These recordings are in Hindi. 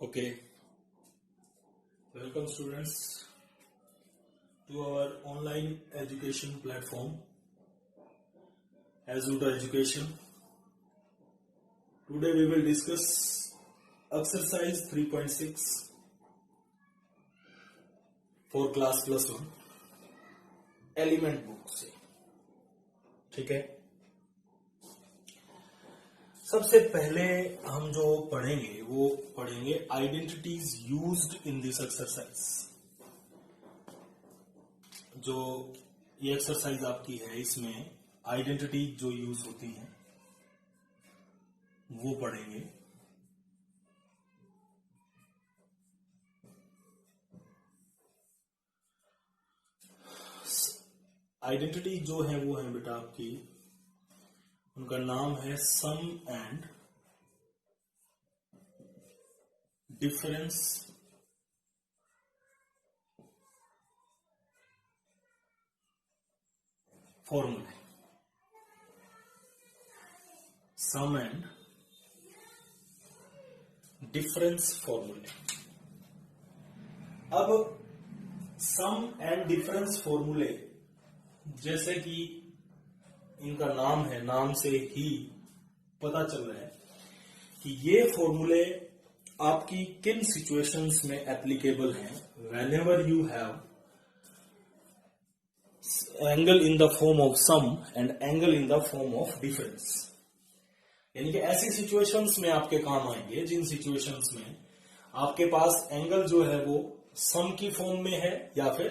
Okay, welcome students to our online education platform, Azuta Education. Today we will discuss exercise 3.6 for class +1 element book से. ठीक है, सबसे पहले हम जो पढ़ेंगे वो पढ़ेंगे identities used in this exercise. जो ये एक्सरसाइज आपकी है इसमें आइडेंटिटी जो यूज होती हैं वो पढ़ेंगे. आइडेंटिटी जो है वो है बेटा आपकी, उनका नाम है सम एंड डिफरेंस फॉर्मूले. सम एंड डिफरेंस फॉर्मूले. अब सम एंड डिफरेंस फॉर्मूले जैसे कि इनका नाम है, नाम से ही पता चल रहा है कि ये फॉर्मूले आपकी किन सिचुएशंस में एप्लीकेबल हैं. Whenever you have angle in the form of sum and angle in the form of difference. यानी कि ऐसी सिचुएशंस में आपके काम आएंगे जिन सिचुएशंस में आपके पास एंगल जो है वो सम की फॉर्म में है या फिर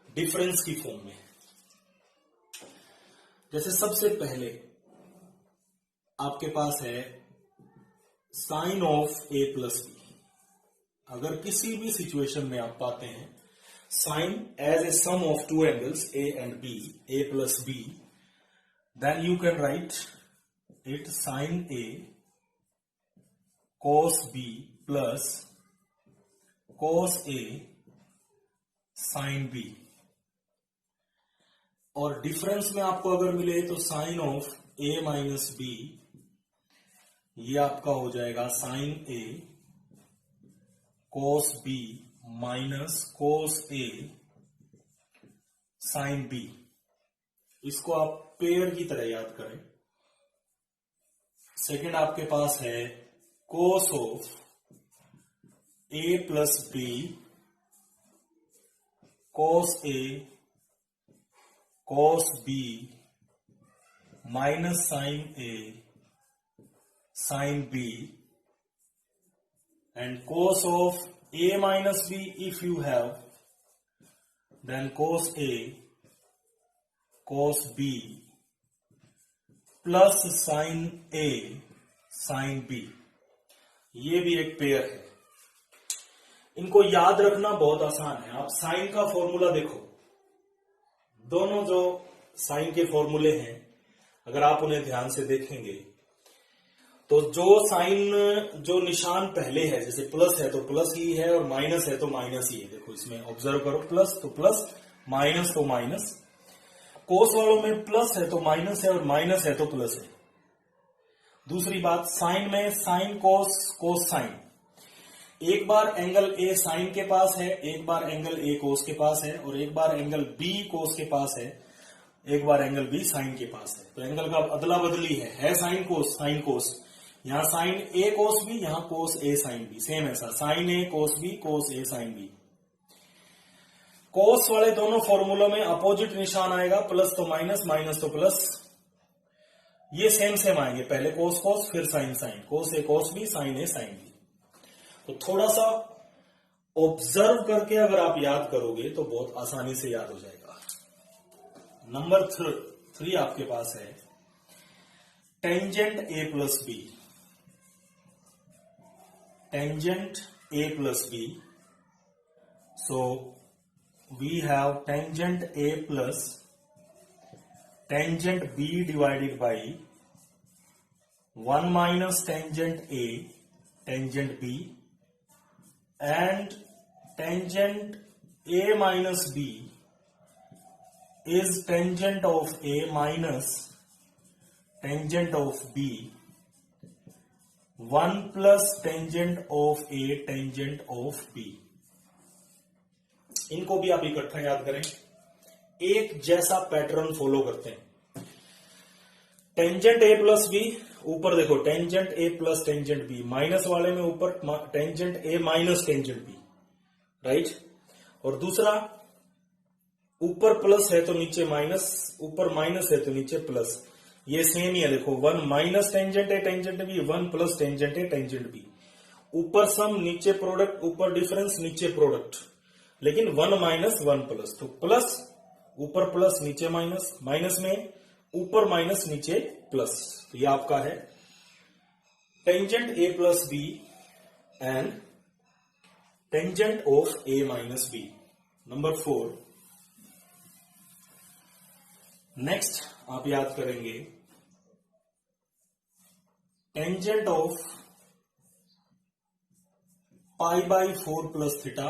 डिफरेंस की फॉर्म में है. जैसे सबसे पहले आपके पास है sine of A plus B. अगर किसी भी सिचुएशन में आप पाते हैं sine as a sum of two angles A and B, A plus B, then you can write it sine A cos B plus cos A sine B. और डिफरेंस में आपको अगर मिले तो sine of A minus B, ये आपका हो जाएगा sine A cos B minus cos A sine B. इसको आप पेयर की तरह याद करें. सेकंड आपके पास है cos of A plus B cos A cos b minus sin a sin b, and cos of a minus b if you have, then cos a cos b plus sin a sin b. ये भी एक पेयर है. इनको याद रखना बहुत आसान है. आप साइन का फॉर्मूला देखो, दोनों जो साइन के फॉर्मूले हैं अगर आप उन्हें ध्यान से देखेंगे तो जो साइन जो निशान पहले है, जैसे प्लस है तो प्लस ही है और माइनस है तो माइनस ही है. देखो इसमें ऑब्जर्व करो, प्लस तो प्लस, माइनस तो माइनस. कोस वालों में प्लस है तो माइनस है और माइनस है तो प्लस है. दूसरी बात, साइन में साइन कोस कोस साइन. एक बार एंगल ए साइन के पास है, एक बार एंगल ए कोस के पास है, और एक बार एंगल बी कोस के पास है, एक बार एंगल बी साइन के पास है. तो एंगल का अदला बदली है साइन कोस. यहां साइन ए कोस बी, यहां कोस ए साइन बी. सेम ऐसा साइन ए कोस बी कोस ए साइन बी. कोस वाले दोनों फॉर्मूलों में अपोजिट निशान आएगा, प्लस तो माइनस, माइनस तो प्लस. ये सेम आएंगे, पहले कोस कोस फिर साइन साइन, कोस ए कोस बी साइन ए साइन बी. तो थोड़ा सा ऑब्जर्व करके अगर आप याद करोगे तो बहुत आसानी से याद हो जाएगा. नंबर 3 आपके पास है tangent A plus B. Tangent A plus B. So we have tangent A plus tangent B divided by 1 minus tangent A tangent B, and tangent a minus b is tangent of a minus tangent of b 1 plus tangent of A tangent of B. इनको भी आप इकट्ठा याद करें, एक जैसा पैटर्न फॉलो करते हैं। टेंजेंट ए प्लस बी, ऊपर देखो tangent A plus tangent B, minus वाले में ऊपर tangent A minus tangent B, right. और दूसरा ऊपर प्लस है तो नीचे माइनस, ऊपर माइनस है तो नीचे प्लस। ये सेम ही है, देखो 1 minus tangent A tangent B, 1 plus tangent A tangent B. ऊपर सम नीचे प्रोडक्ट, ऊपर डिफरेंस नीचे प्रोडक्ट, लेकिन 1 माइनस 1 प्लस, तो प्लस ऊपर प्लस नीचे माइनस, माइनस में ऊपर माइनस नीचे प्लस। तो ये आपका है tangent A plus B and tangent of A minus B. Number 4। Next आप याद करेंगे tangent of pi by 4 plus theta,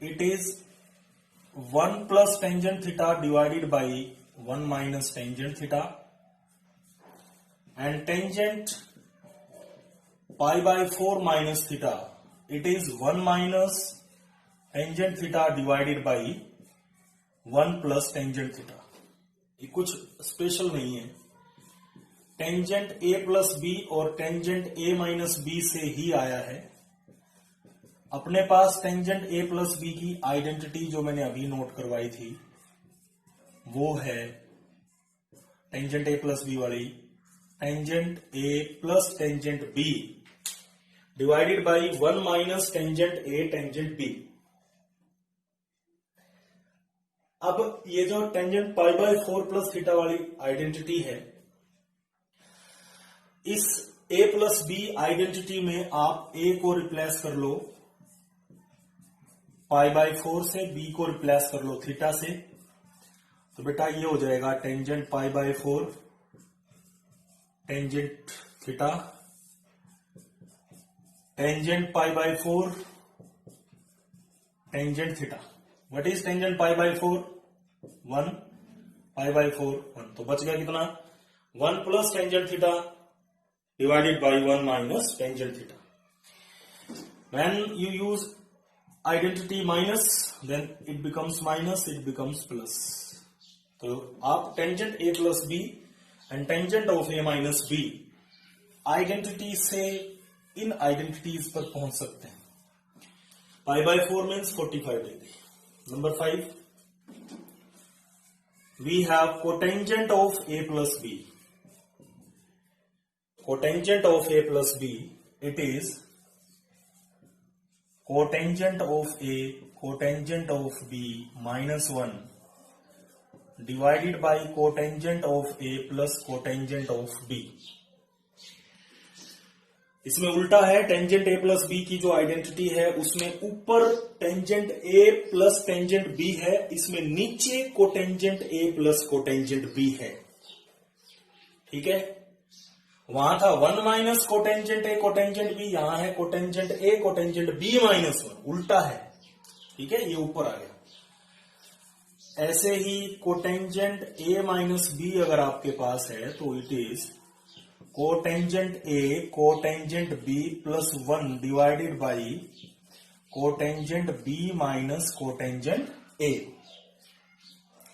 it is 1 plus tangent theta divided by 1 minus tangent theta, and tangent pi by 4 minus theta, it is 1 minus tangent theta divided by 1 plus tangent theta. ये कुछ स्पेशल नहीं है, टेंजेंट ए प्लस बी और टेंजेंट ए माइनस बी से ही आया है। अपने पास टेंजेंट ए प्लस बी की आइडेंटिटी जो मैंने अभी नोट करवाई थी वो है टेंजेंट ए प्लस बी वाली, tangent A plus tangent B divided by 1 minus tangent A tangent B. अब ये जो tangent pi by 4 plus theta वाली आइडेंटिटी है, इस a प्लस बी आइडेंटिटी में आप a को रिप्लेस कर लो पाई बाई 4 से, b को रिप्लेस कर लो थीटा से, तो बेटा ये हो जाएगा tangent pi by 4 tangent theta, tangent pi by 4 tangent theta. What is tangent pi by 4? 1, pi by 4 1, तो बच गया कितना? 1 plus tangent theta divided by 1 minus tangent theta. When you use identity minus, then it becomes minus, it becomes plus. तो आप tangent a plus b and tangent of a minus b identity से इन आइडेंटिटीज पर पहुंच सकते हैं। पाई by 4 means 45 degree. Number 5, we have cotangent of a plus b. Cotangent of a plus b, it is cotangent of a cotangent of b minus 1 divided by cotangent of a plus cotangent of b। इसमें उल्टा है, टेंजेंट ए प्लस बी की जो आइडेंटिटी है उसमें ऊपर tangent A plus tangent B है, इसमें नीचे cotangent A plus cotangent B है। ठीक है, वहां था 1 minus cotangent A cotangent B, यहां है cotangent A cotangent B minus 1, उल्टा है। ठीक है, ये ऊपर आ गया। ऐसे ही कोटेंजेंट ए माइनस बी अगर आपके पास है तो it is cotangent A cotangent B plus 1 divided by cotangent B minus cotangent A.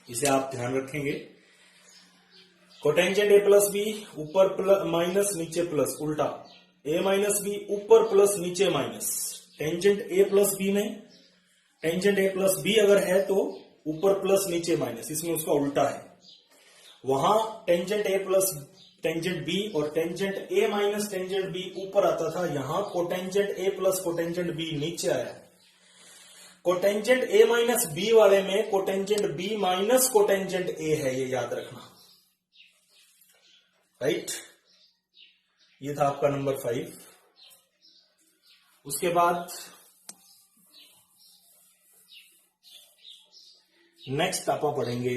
इसे आप ध्यान रखेंगे। कोटेंजेंट ए प्लस बी ऊपर माइनस नीचे प्लस, उल्टा ए माइनस बी ऊपर प्लस नीचे minus. Tangent A plus B में टेंजेंट ए प्लस बी अगर है तो ऊपर प्लस नीचे माइनस, इसमें उसका उल्टा है। वहां tangent A plus tangent B और tangent A minus tangent B ऊपर आता था, यहां cotangent A plus cotangent B नीचे आया। कोटेंजेंट ए माइनस बी वाले में cotangent B minus cotangent A है, ये याद रखना। राइट, ये था आपका नंबर 5। उसके बाद नेक्स्ट आप पढ़ेंगे,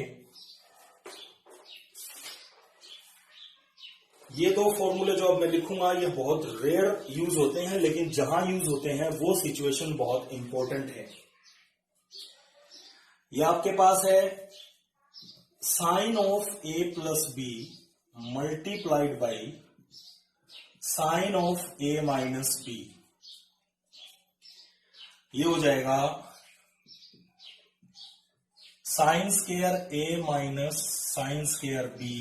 ये दो फॉर्मूले जो अब मैं लिखूंगा ये बहुत रेयर यूज होते हैं, लेकिन जहां यूज होते हैं वो सिचुएशन बहुत इंपॉर्टेंट है। ये आपके पास है sine of A plus B multiplied by sine of A minus B, ये हो जाएगा sine square A minus sine square B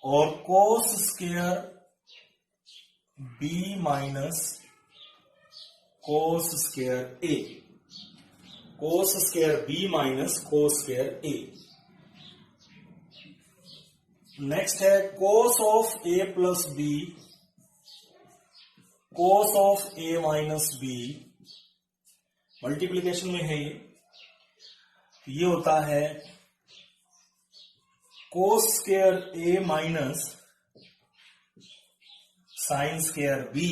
और cos square B minus cos square A, cos square B minus cos square A. Next है cos of A plus B, cos of A minus B, multiplication में है ये होता है cos square A minus sine square B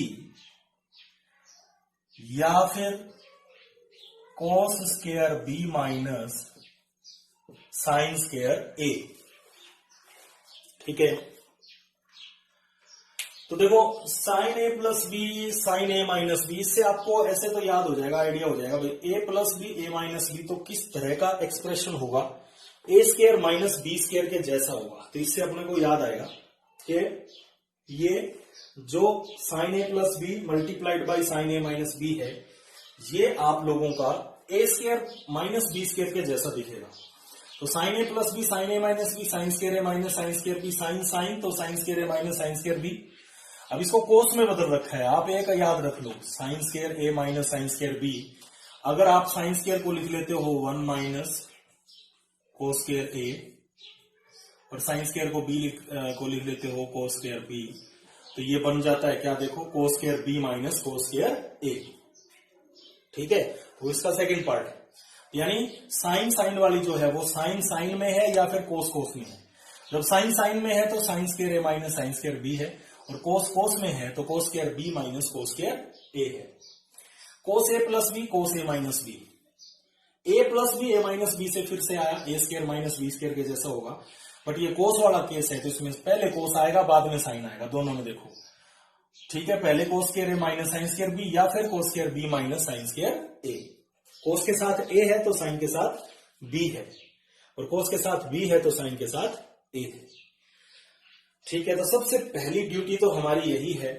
या फिर cos square B minus sine square A. ठीक है, तो देखो sign A plus B sine A minus B, इससे आपको ऐसे तो याद हो जाएगा, आइडिया हो जाएगा भाई ए plus B A minus B तो किस तरह का एक्सप्रेशन होगा, ए स्केयर माइनस बी स्केयर के जैसा होगा। तो इससे अपने को याद आएगा कि ये जो sine A plus B multiplied by sine A minus B है, ये आप लोगों का A square minus B square के जैसा दिखेगा। तो sine A plus B sine A minus B, sine square A minus sine square B, sine sine तो sine square A minus sine square B. अब इसको कोस में बदल रखा है, आप एक याद रख लो sign square A minus sine square B. अगर आप साइन स्केयर को लिख लेते हो 1 माइनस कोस स्केयर ए और साइन स्केयर को लिख लेते हो कोस स्केयर बी, तो ये बन जाता है क्या, देखो cos square B minus cos square A. ठीक है, तो इसका सेकंड पार्ट, यानी साइन साइन वाली जो है वो साइन साइन में है या फिर कोस कोस में है। जब साइन साइन में है तो sine square A minus sine square B है, और कोस कोस में है तो cos square B minus cos square A है। Cos A plus B cos A minus B, A plus B A minus B से फिर से आया, A square minus B square के जैसा होगा, बट ये कोस वाला केस है तो इसमें पहले कोस आएगा बाद में साइन आएगा, दोनों में देखो। ठीक है, पहले cos square A minus sine square B या फिर cos square B minus sine square A. Cos के साथ ए है तो साइन के साथ बी है, और कोस के साथ बी है तो साइन के साथ ए है। ठीक है, तो सबसे पहली ड्यूटी तो हमारी यही है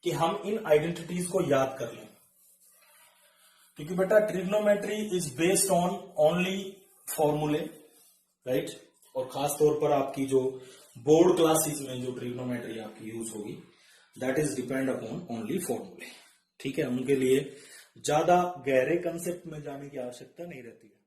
कि हम इन आइडेंटिटीज को याद कर लें, क्योंकि बेटा trigonometry is based on only फॉर्मूले, राइट। और खास तौर पर आपकी जो बोर्ड क्लासेस में जो ट्रिग्नोमेट्री आपकी यूज होगी, that is depend upon only फॉर्मूले। ठीक है, उनके लिए ज्यादा गहरे कंसेप्ट में जाने की आवश्यकता नहीं रहती है।